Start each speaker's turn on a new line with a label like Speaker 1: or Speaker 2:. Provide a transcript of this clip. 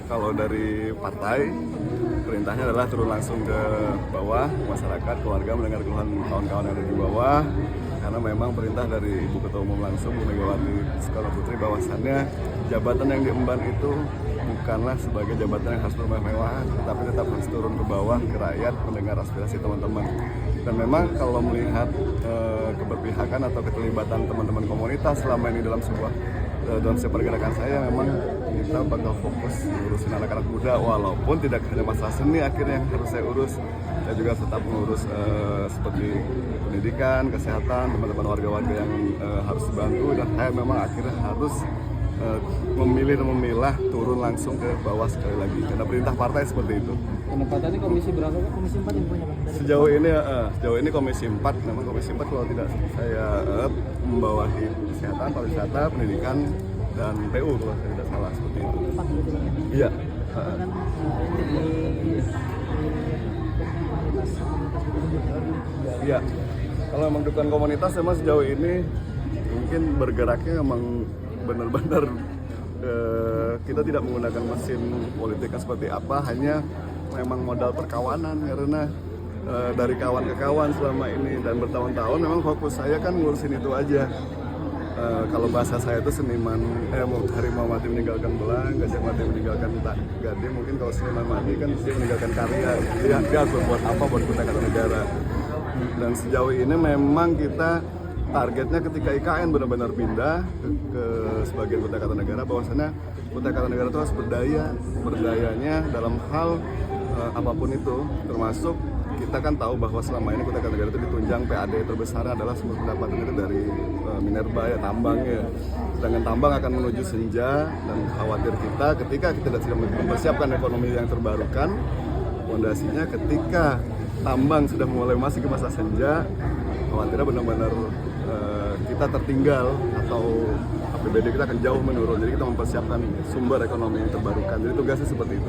Speaker 1: Kalau dari partai, perintahnya adalah turun langsung ke bawah, masyarakat, keluarga mendengar keluhan kawan-kawan yang ada di bawah. Karena memang perintah dari Ibu Ketua Umum langsung, Bu Megawati Soekarno Putri, bahwasannya jabatan yang diemban itu bukanlah sebagai jabatan yang harus bermewah-mewahan, tetapi tetap harus turun ke bawah, ke rakyat, mendengar aspirasi teman-teman. Dan memang kalau melihat keberpihakan atau keterlibatan teman-teman komunitas selama ini dalam pergerakan saya, memang kita bakal fokus ngurusin anak-anak muda, walaupun tidak hanya masalah seni akhirnya yang harus saya urus. Saya juga tetap mengurus seperti pendidikan, kesehatan, teman-teman warga-warga yang harus dibantu, dan saya memang akhirnya harus memilih dan memilah turun langsung ke bawah sekali lagi, karena perintah partai seperti itu.
Speaker 2: Penempatannya komisi berapa Pak? Komisi 4 yang punya Pak?
Speaker 1: Sejauh ini komisi 4, memang komisi 4 kalau tidak saya membawahi kesehatan, pariwisata, pendidikan, dan PU kalau saya tidak salah, seperti itu.
Speaker 2: 4 berarti Pak?
Speaker 1: Iya. Iya. Kalau memang dukungan komunitas, memang sejauh ini mungkin bergeraknya memang benar-benar kita tidak menggunakan mesin politiknya seperti apa, hanya memang modal perkawanan, karena dari kawan ke kawan selama ini dan bertahun-tahun memang fokus saya kan ngurusin itu aja. Kalau bahasa saya itu seniman, harimau mati meninggalkan belang, gajah mati meninggalkan gading. Mungkin kalau seniman mati kan dia meninggalkan karya, dia harus berbuat apa buat Kutai Kartanegara. Dan sejauh ini memang kita targetnya ketika IKN benar-benar pindah ke sebagian Kutai Kartanegara, bahwasannya Kutai Kartanegara itu harus berdayanya dalam hal apapun itu, termasuk kita kan tahu bahwa selama ini Kutai Kartanegara itu ditunjang PAD terbesar adalah sumber pendapatan itu dari minerba, ya, tambang, ya. Sedangkan tambang akan menuju senja, dan khawatir kita ketika kita tidak mempersiapkan ekonomi yang terbarukan, fondasinya ketika tambang sudah mulai masuk ke masa senja, khawatirnya benar-benar kita tertinggal atau APBD kita akan jauh menurun. Jadi kita mempersiapkan sumber ekonomi yang terbarukan. Jadi tugasnya seperti itu.